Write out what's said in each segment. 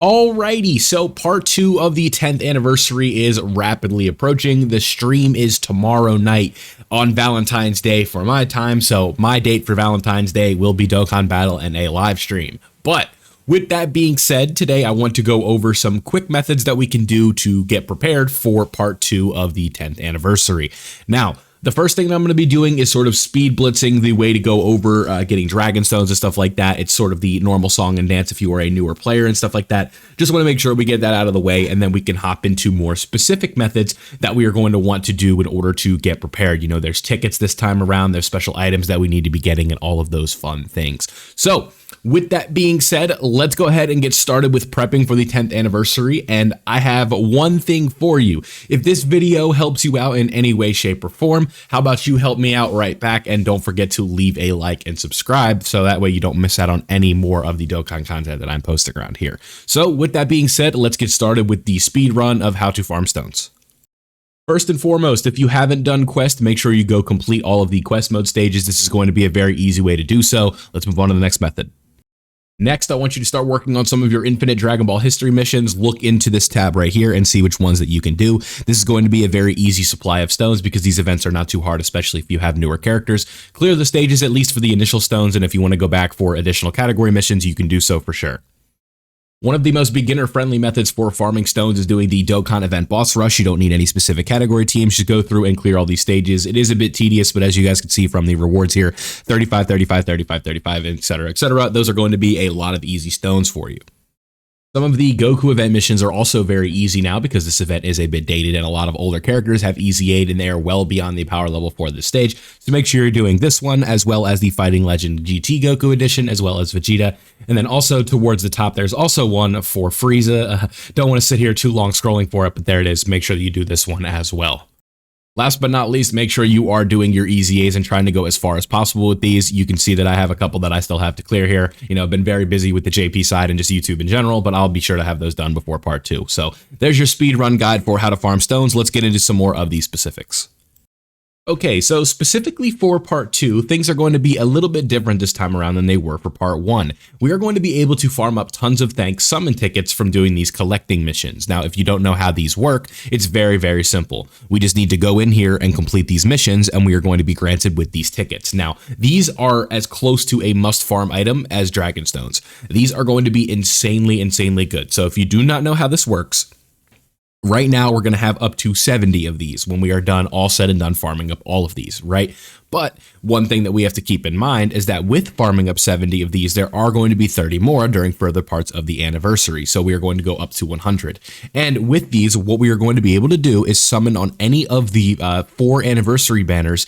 Alrighty, so part 2 of the 10th anniversary is rapidly approaching. The stream is tomorrow night on Valentine's Day for my time, so my date for Valentine's Day will be Dokkan Battle and a live stream. But with that being said, today I want to go over some quick methods that we can do to get prepared for part 2 of the 10th anniversary. Now, the first thing that I'm going to be doing is sort of speed blitzing the way to go over getting dragon stones and stuff like that. It's sort of the normal song and dance if you are a newer player and stuff like that. Just want to make sure we get that out of the way, and then we can hop into more specific methods that we are going to want to do in order to get prepared. You know, there's tickets this time around, there's special items that we need to be getting, and all of those fun things. So with that being said, let's go ahead and get started with prepping for the 10th anniversary, and I have one thing for you. If this video helps you out in any way, shape, or form, how about you help me out right back, and don't forget to leave a like and subscribe so that way you don't miss out on any more of the Dokkan content that I'm posting around here. So with that being said, let's get started with the speed run of how to farm stones. First and foremost, if you haven't done quest, make sure you go complete all of the quest mode stages. This is going to be a very easy way to do so. Let's move on to the next method. Next, I want you to start working on some of your infinite Dragon Ball history missions. Look into this tab right here and see which ones that you can do. This is going to be a very easy supply of stones because these events are not too hard, especially if you have newer characters. Clear the stages at least for the initial stones, and if you want to go back for additional category missions, you can do so for sure. One of the most beginner-friendly methods for farming stones is doing the Dokkan event boss rush. You don't need any specific category teams. Just go through and clear all these stages. It is a bit tedious, but as you guys can see from the rewards here, 35, 35, 35, 35, etc., etc., those are going to be a lot of easy stones for you. Some of the Goku event missions are also very easy now because this event is a bit dated and a lot of older characters have easy aid and they are well beyond the power level for this stage. So make sure you're doing this one as well as the Fighting Legend GT Goku edition as well as Vegeta. And then also towards the top, there's also one for Frieza. Don't want to sit here too long scrolling for it, but there it is. Make sure that you do this one as well. Last but not least, make sure you are doing your easy A's and trying to go as far as possible with these. You can see that I have a couple that I still have to clear here. You know, I've been very busy with the JP side and just YouTube in general, but I'll be sure to have those done before part 2. So there's your speed run guide for how to farm stones. Let's get into some more of these specifics. Okay, so specifically for part 2, things are going to be a little bit different this time around than they were for part 1. We are going to be able to farm up tons of thanks summon tickets from doing these collecting missions. Now, if you don't know how these work, it's very, very simple. We just need to go in here and complete these missions, and we are going to be granted with these tickets. Now, these are as close to a must farm item as Dragon Stones. These are going to be insanely, insanely good. So if you do not know how this works, right now, we're going to have up to 70 of these when we are done, all said and done, farming up all of these, right? But one thing that we have to keep in mind is that with farming up 70 of these, there are going to be 30 more during further parts of the anniversary. So we are going to go up to 100. And with these, what we are going to be able to do is summon on any of the 4 anniversary banners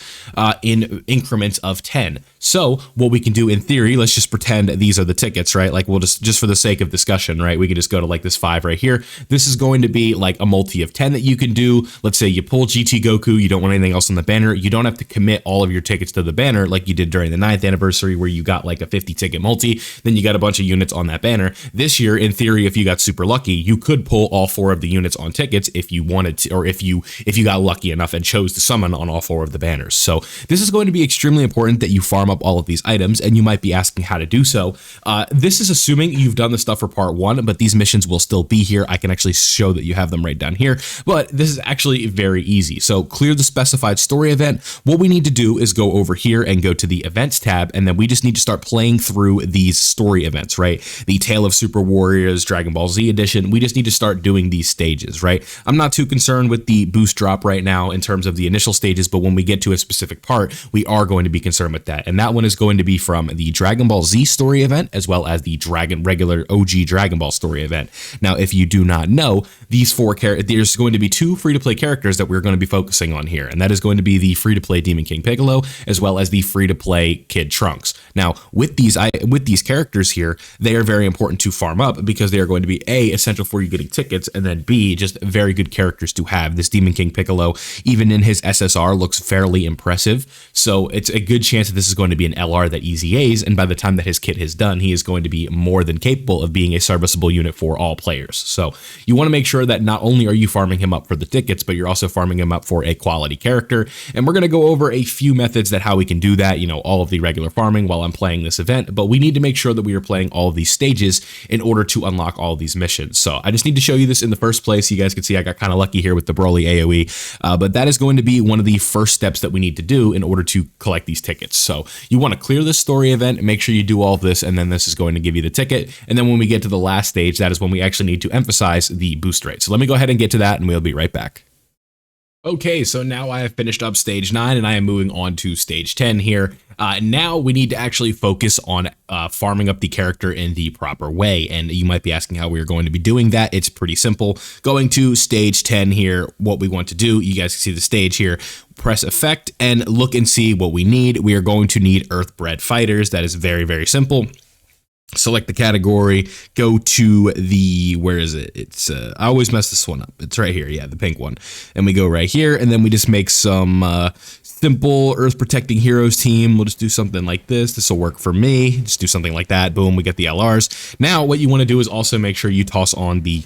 in increments of 10. So what we can do in theory, let's just pretend that these are the tickets, right? Like we'll just for the sake of discussion, right? We can just go to like this 5 right here. This is going to be like a multi of 10 that you can do. Let's say you pull GT Goku, you don't want anything else on the banner. You don't have to commit all of your tickets to the banner like you did during the 9th anniversary where you got like a 50 ticket multi, then you got a bunch of units on that banner. This year, in theory, if you got super lucky, you could pull all 4 of the units on tickets if you wanted to, or if you got lucky enough and chose to summon on all 4 of the banners. So this is going to be extremely important that you farm up all of these items, and you might be asking how to do so. This is assuming you've done the stuff for part 1, but these missions will still be here. I can actually show that you have them right down here, but this is actually very easy. So clear the specified story event. What we need to do is go over here and go to the events tab, and then we just need to start playing through these story events, right? The Tale of Super Warriors, Dragon Ball Z edition. We just need to start doing these stages, right? I'm not too concerned with the boost drop right now in terms of the initial stages, but when we get to a specific part, we are going to be concerned with that. And that one is going to be from the Dragon Ball Z story event as well as the regular OG Dragon Ball story event. Now, if you do not know, these 4 characters, there's going to be 2 free-to-play characters that we're going to be focusing on here, and that is going to be the free-to-play Demon King Piccolo as well as the free-to-play Kid Trunks. Now, with these characters here, they are very important to farm up because they are going to be A, essential for you getting tickets, and then B, just very good characters to have. This Demon King Piccolo, even in his SSR, looks fairly impressive, so it's a good chance that this is going to be an LR that easy A's, and by the time that his kit is done, he is going to be more than capable of being a serviceable unit for all players. So you want to make sure that not only are you farming him up for the tickets, but you're also farming him up for a quality character, and we're going to go over a few methods that how we can do that, you know, all of the regular farming while I'm playing this event, but we need to make sure that we are playing all of these stages in order to unlock all of these missions. So I just need to show you this in the first place. You guys can see I got kind of lucky here with the Broly AoE, but that is going to be one of the first steps that we need to do in order to collect these tickets. So you want to clear this story event, make sure you do all of this, and then this is going to give you the ticket. And then when we get to the last stage, that is when we actually need to emphasize the boost rate. So let me go ahead and get to that, and we'll be right back. Okay, so now I have finished up stage 9 and I am moving on to stage 10 here. Now we need to actually focus on farming up the character in the proper way. And you might be asking how we are going to be doing that. It's pretty simple. Going to stage 10 here, what we want to do, you guys can see the stage here. Press effect and look and see what we need. We are going to need earthbred fighters. That is very, very simple. Select the category, go to the, where is it? It's, I always mess this one up. It's right here. Yeah, the pink one. And we go right here, and then we just make some simple earth protecting heroes team. We'll just do something like this. This will work for me. Just do something like that. Boom, we get the LRs. Now, what you want to do is also make sure you toss on the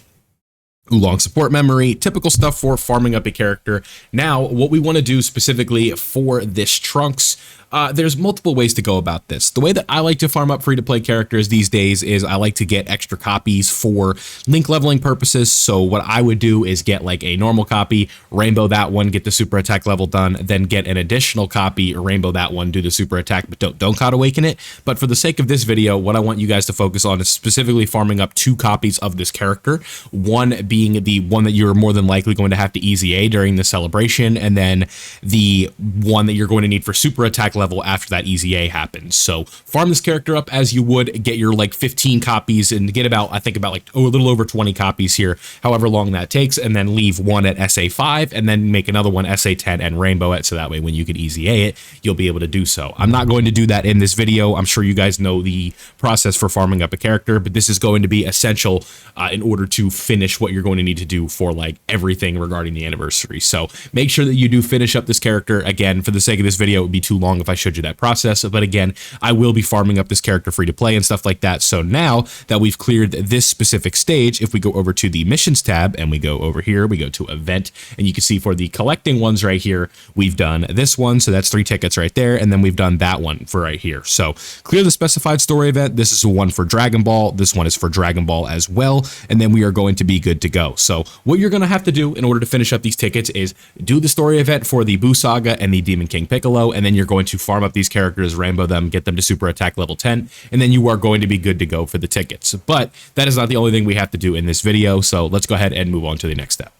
Oolong support memory, typical stuff for farming up a character. Now, what we want to do specifically for this Trunks, there's multiple ways to go about this. The way that I like to farm up free-to-play characters these days is I like to get extra copies for link leveling purposes. So what I would do is get like a normal copy, rainbow that one, get the super attack level done, then get an additional copy, rainbow that one, do the super attack, but don't God awaken it. But for the sake of this video, what I want you guys to focus on is specifically farming up 2 copies of this character. One being the one that you're more than likely going to have to EZA during the celebration, and then the one that you're going to need for super attack level after that EZA happens. So farm this character up as you would, get your like 15 copies and get about, I think about like a little over 20 copies here, however long that takes, and then leave one at SA5 and then make another one SA10 and rainbow it, so that way when you can EZA it, you'll be able to do so. I'm not going to do that in this video. I'm sure you guys know the process for farming up a character, but this is going to be essential in order to finish what you're going to need to do for like everything regarding the anniversary. So make sure that you do finish up this character. Again, for the sake of this video, it would be too long if I showed you that process, but again, I will be farming up this character free to play and stuff like that. So now that we've cleared this specific stage, if we go over to the missions tab and we go over here, we go to event, and you can see for the collecting ones right here, we've done this one, so that's 3 tickets right there, and then we've done that one for right here. So clear the specified story event. This is one for Dragon Ball, this one is for Dragon Ball as well, and then we are going to be good to go. So what you're going to have to do in order to finish up these tickets is do the story event for the Buu Saga and the Demon King Piccolo, and then you're going to farm up these characters, rainbow them, get them to super attack level 10, and then you are going to be good to go for the tickets. But that is not the only thing we have to do in this video, so let's go ahead and move on to the next step.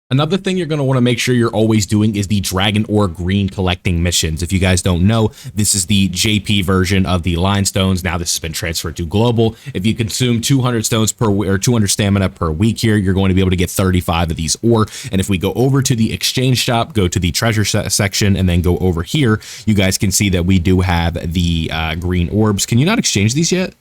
Another thing you're going to want to make sure you're always doing is the Dragon Ore Green collecting missions. If you guys don't know, this is the JP version of the Line Stones. Now this has been transferred to Global. If you consume 200 stones per or 200 stamina per week here, you're going to be able to get 35 of these ore. And if we go over to the exchange shop, go to the treasure section, and then go over here, you guys can see that we do have the green orbs. Can you not exchange these yet?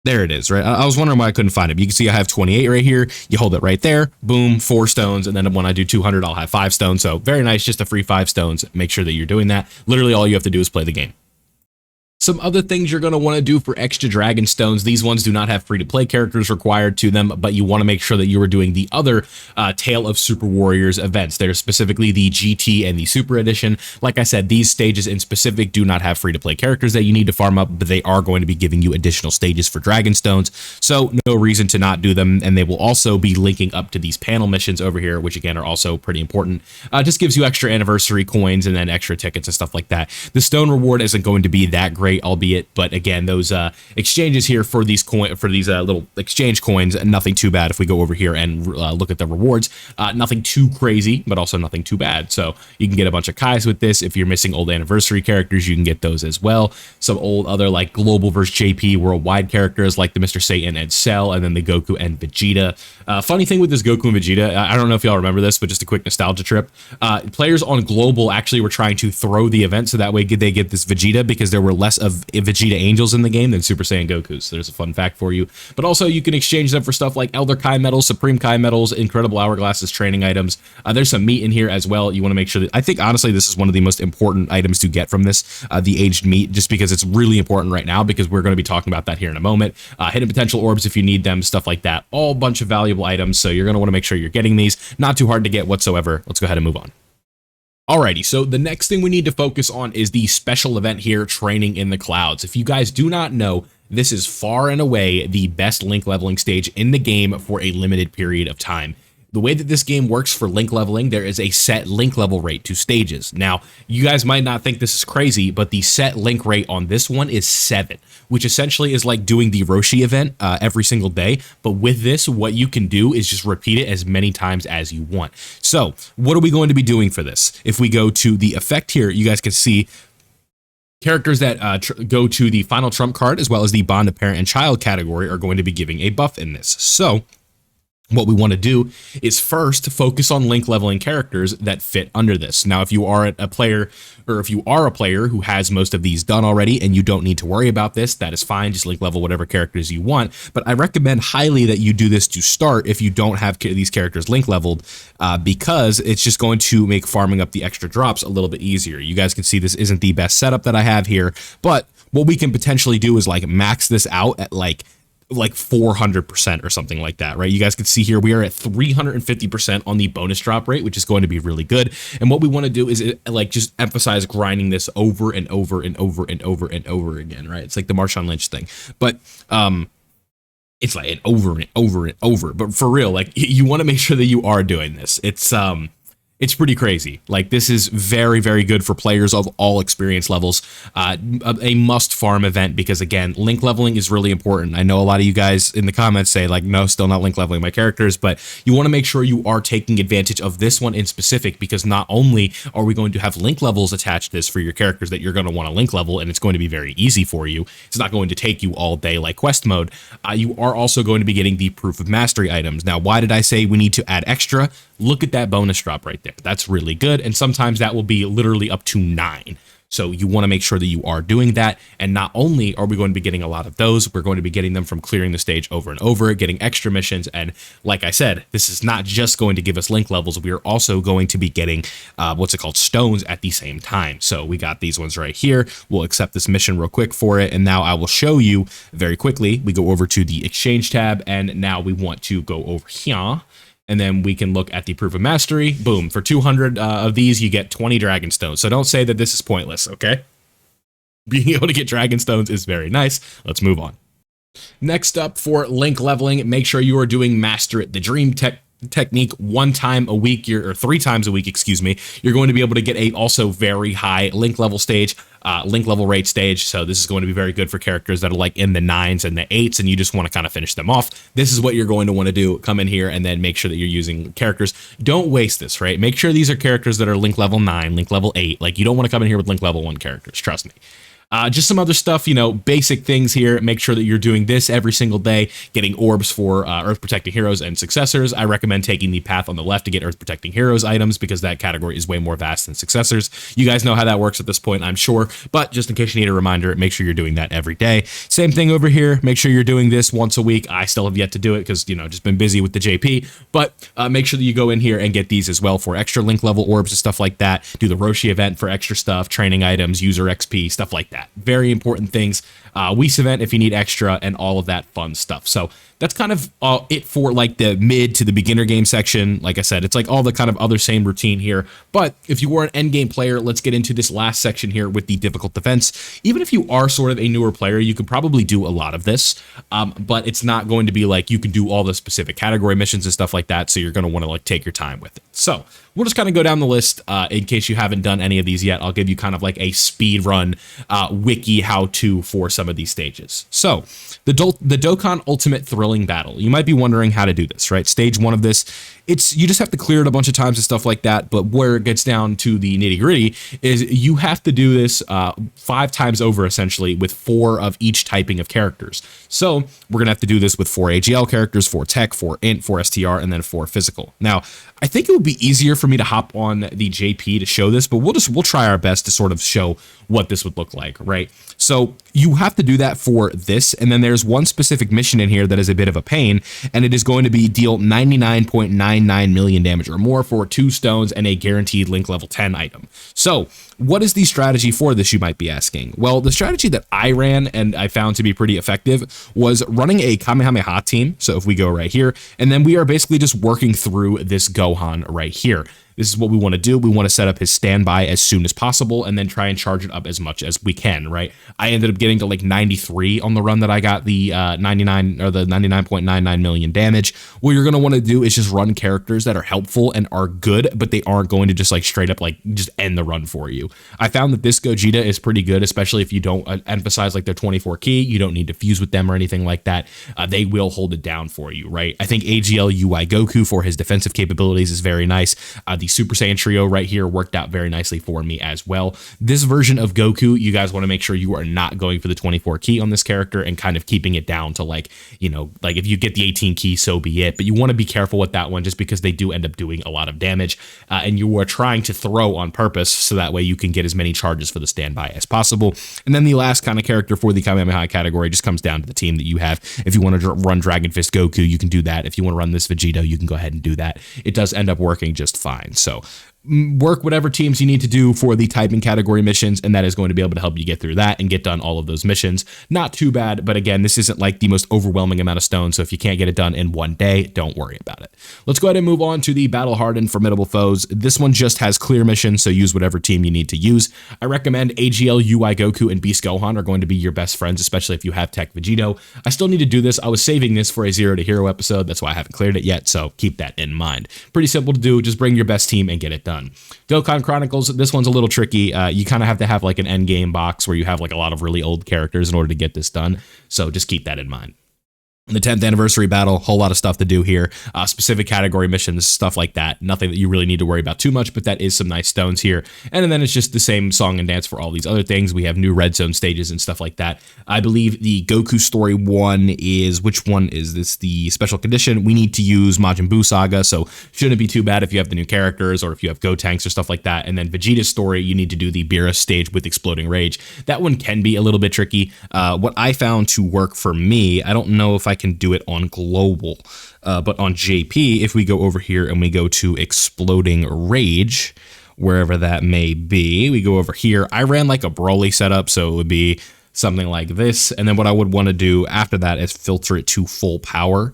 There it is, right? I was wondering why I couldn't find it. You can see I have 28 right here. You hold it right there, boom, 4 stones. And then when I do 200, I'll have 5 stones. So very nice, just a free 5 stones. Make sure that you're doing that. Literally all you have to do is play the game. Some other things you're going to want to do for extra dragon stones. These ones do not have free-to-play characters required to them, but you want to make sure that you are doing the other Tale of Super Warriors events. They're specifically the GT and the Super Edition. Like I said, these stages in specific do not have free-to-play characters that you need to farm up, but they are going to be giving you additional stages for dragon stones, so no reason to not do them. And they will also be linking up to these panel missions over here, which again are also pretty important. Just gives you extra anniversary coins and then extra tickets and stuff like that. The stone reward isn't going to be that great, albeit, but again, those exchanges here for these little exchange coins, nothing too bad. If we go over here and look at the rewards, nothing too crazy, but also nothing too bad. So you can get a bunch of Kais with this. If you're missing old anniversary characters, you can get those as well. Some old other like global versus JP worldwide characters like the Mr. Satan and Cell, and then the Goku and Vegeta. Funny thing with this Goku and Vegeta, I don't know if y'all remember this, but just a quick nostalgia trip. Players on global actually were trying to throw the event so that way they get this Vegeta, because there were less of Vegeta Angels in the game than Super Saiyan Gokus. So there's a fun fact for you. But also you can exchange them for stuff like Elder Kai medals, Supreme Kai medals, Incredible Hourglasses, training items. There's some meat in here as well. You want to make sure that, I think honestly this is one of the most important items to get from this, the aged meat, just because it's really important right now, because we're going to be talking about that here in a moment. Hidden potential orbs if you need them, stuff like that. All bunch of valuable items, so you're going to want to make sure you're getting these. Not too hard to get whatsoever. Let's go ahead and move on. Alrighty, so the next thing we need to focus on is the special event here, Training in the Clouds. If you guys do not know, this is far and away the best link leveling stage in the game for a limited period of time. The way that this game works for link leveling, there is a set link level rate to stages. Now, you guys might not think this is crazy, but the set link rate on this one is 7, which essentially is like doing the Roshi event every single day. But with this, what you can do is just repeat it as many times as you want. So what are we going to be doing for this? If we go to the effect here, you guys can see characters that go to the final trump card as well as the bond of parent and child category are going to be giving a buff in this. So what we want to do is first focus on link leveling characters that fit under this. Now, if you are a player, or if you are a player who has most of these done already and you don't need to worry about this, that is fine. Just link level whatever characters you want. But I recommend highly that you do this to start if you don't have these characters link leveled, because it's just going to make farming up the extra drops a little bit easier. You guys can see this isn't the best setup that I have here, but what we can potentially do is like max this out at like 400% or something like that, right? You guys can see here we are at 350% on the bonus drop rate, which is going to be really good. And what we want to do is like just emphasize grinding this over and over and over and over and over again, right? It's like the Marshawn Lynch thing, but it's like an over and over and over. But for real, like you want to make sure that you are doing this. It's pretty crazy. Like this is very, very good for players of all experience levels. A must farm event because again, link leveling is really important. I know a lot of you guys in the comments say like, no, still not link leveling my characters, but you want to make sure you are taking advantage of this one in specific, because not only are we going to have link levels attached to this for your characters that you're going to want to link level, and it's going to be very easy for you. It's not going to take you all day like quest mode. You are also going to be getting the proof of mastery items. Now, why did I say we need to add extra? Look at that bonus drop right there. That's really good. And sometimes that will be literally up to 9. So you want to make sure that you are doing that. And not only are we going to be getting a lot of those, we're going to be getting them from clearing the stage over and over, getting extra missions. And like I said, this is not just going to give us link levels. We are also going to be getting stones at the same time. So we got these ones right here. We'll accept this mission real quick for it. And now I will show you very quickly. We go over to the exchange tab, and now we want to go over here. And then we can look at the proof of mastery. Boom. For 200 of these, you get 20 dragon stones. So don't say that this is pointless, okay? Being able to get dragon stones is very nice. Let's move on. Next up for link leveling, make sure you are doing Master It, the dream technique 1 time a week, or 3 times a week, excuse me. You're going to be able to get a also very high link level stage, link level rate stage. So this is going to be very good for characters that are like in the 9s and the 8s, and you just want to kind of finish them off. This is what you're going to want to do. Come in here and then make sure that you're using characters. Don't waste this, right? Make sure these are characters that are link level 9, link level 8. Like you don't want to come in here with link level 1 characters. Trust me. Just some other stuff, you know, basic things here. Make sure that you're doing this every single day, getting orbs for Earth Protecting Heroes and Successors. I recommend taking the path on the left to get Earth Protecting Heroes items because that category is way more vast than Successors. You guys know how that works at this point, I'm sure, but just in case you need a reminder, make sure you're doing that every day. Same thing over here. Make sure you're doing this once a week. I still have yet to do it because, you know, just been busy with the JP, but make sure that you go in here and get these as well for extra link level orbs and stuff like that. Do the Roshi event for extra stuff, training items, user XP, stuff like that. Very important things. Weiss event if you need extra, and all of that fun stuff. So that's kind of it for like the mid to the beginner game section. Like I said, it's like all the kind of other same routine here. But if you were an end game player, let's get into this last section here with the difficult defense. Even if you are sort of a newer player, you could probably do a lot of this, but it's not going to be like you can do all the specific category missions and stuff like that. So you're going to want to like take your time with it. So we'll just kind of go down the list in case you haven't done any of these yet. I'll give you kind of like a speed run wiki how-to for some of these stages. So the Dokkan Ultimate Thrilling Battle. You might be wondering how to do this, right? Stage 1 of this, you just have to clear it a bunch of times and stuff like that. But where it gets down to the nitty gritty is you have to do this 5 times over, essentially, with 4 of each typing of characters. So we're gonna have to do this with 4 AGL characters, 4 Tech, 4 Int, 4 STR, and then 4 Physical. Now, I think it would be easier for me to hop on the JP to show this, but we'll try our best to sort of show what this would look like, right? So you have to do that for this, and then there's one specific mission in here that is a bit of a pain, and it is going to be deal 99.99 million damage or more for 2 stones and a guaranteed link level 10 item. So what is the strategy for this, you might be asking? Well, the strategy that I ran and I found to be pretty effective was running a Kamehameha team. So if we go right here, and then we are basically just working through this Gohan right here. this is what we want to do. We want to set up his standby as soon as possible and then try and charge it up as much as we can, right? I ended up getting to like 93 on the run that I got the 99 or the 99.99 million damage. What you're going to want to do is just run characters that are helpful and are good, but they aren't going to just like straight up like just end the run for you. I found that this Gogeta is pretty good, especially if you don't emphasize like their 24 key. You don't need to fuse with them or anything like that. They will hold it down for you, right? I think AGL UI Goku for his defensive capabilities is very nice. The Super Saiyan trio right here worked out very nicely for me as well. This version of Goku, you guys want to make sure you are not going for the 24 key on this character and kind of keeping it down to like, you know, like if you get the 18 key, so be it. But you want to be careful with that one just because they do end up doing a lot of damage, and you are trying to throw on purpose so that way you can get as many charges for the standby as possible. And then the last kind of character for the Kamehameha category just comes down to the team that you have. If you want to run Dragon Fist Goku, you can do that. If you want to run this Vegeta, you can go ahead and do that. It does end up working just fine. So work whatever teams you need to do for the typing category missions, and that is going to be able to help you get through that and get done all of those missions. Not too bad, but again, this isn't like the most overwhelming amount of stones, so if you can't get it done in one day, don't worry about it. Let's go ahead and move on to the Battle Hardened Formidable Foes. This one just has clear missions, so use whatever team you need to use. I recommend AGL, UI Goku, and Beast Gohan are going to be your best friends, especially if you have Tech Vegito. I still need to do this. I was saving this for a Zero to Hero episode, that's why I haven't cleared it yet, so keep that in mind. Pretty simple to do, just bring your best team and get it done. Dokkan Chronicles, this one's a little tricky. You kind of have to have like an end game box where you have like a lot of really old characters in order to get this done. So just keep that in mind. The 10th anniversary battle, whole lot of stuff to do here, specific category missions, stuff like that. Nothing that you really need to worry about too much, but that is some nice stones here. And then it's just the same song and dance for all these other things. We have new red zone stages and stuff like that. I believe the Goku story one is, which one is this? The special condition. We need to use Majin Buu Saga, so shouldn't be too bad if you have the new characters or if you have Gotenks or stuff like that. And then Vegeta's story, you need to do the Beerus stage with Exploding Rage. That one can be a little bit tricky. What I found to work for me, I don't know if I can do it on global, but on JP, if we go over here and we go to Exploding Rage, wherever that may be, we go over here. I ran like a Broly setup, so it would be something like this. And then what I would want to do after that is filter it to full power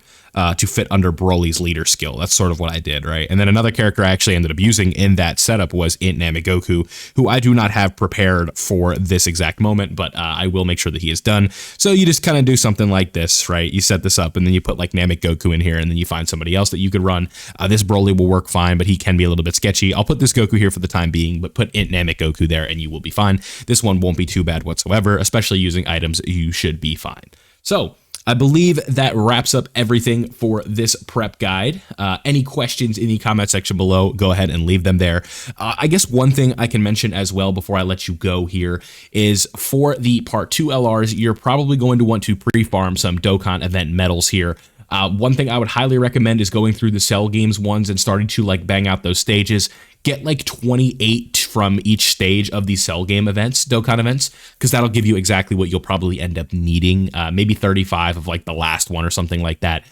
to fit under Broly's leader skill. That's sort of what I did, right? And then another character I actually ended up using in that setup was Int Namegoku, who I do not have prepared for this exact moment, but I will make sure that he is done. So you just kind of do something like this, right? You set this up and then you put like Namegoku in here and then you find somebody else that you could run. This Broly will work fine, but he can be a little bit sketchy. I'll put this Goku here for the time being, but put Int Namegoku there and you will be fine. This one won't be too bad whatsoever, especially using items, you should be fine. So I believe that wraps up everything for this prep guide. Any questions in the comment section below, go ahead and leave them there. I guess one thing I can mention as well before I let you go here is for the Part 2 LRs, you're probably going to want to pre-farm some Dokkan event medals here. One thing I would highly recommend is going through the Cell Games ones and starting to like bang out those stages. Get like 28 from each stage of these Cell Game events, Dokkan events, because that'll give you exactly what you'll probably end up needing. Maybe 35 of like the last one or something like that.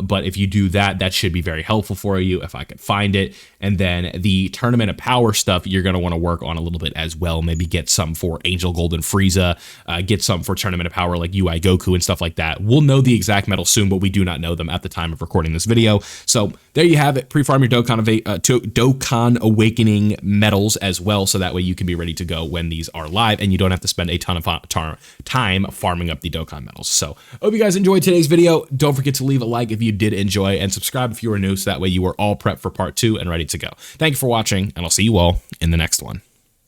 But if you do that, that should be very helpful for you if I could find it. And then the Tournament of Power stuff, you're going to want to work on a little bit as well. Maybe get some for Angel Golden Frieza, get some for Tournament of Power like UI Goku and stuff like that. We'll know the exact medals soon, but we do not know them at the time of recording this video. So there you have it. Pre-farm your Dokkan Awakening medals as well, so that way you can be ready to go when these are live and you don't have to spend a ton of time farming up the Dokkan medals. So hope you guys enjoyed today's video. Don't forget to leave a like if you did enjoy and subscribe if you are new, so that way you are all prepped for part 2 and ready to go. Thank you for watching, and I'll see you all in the next one.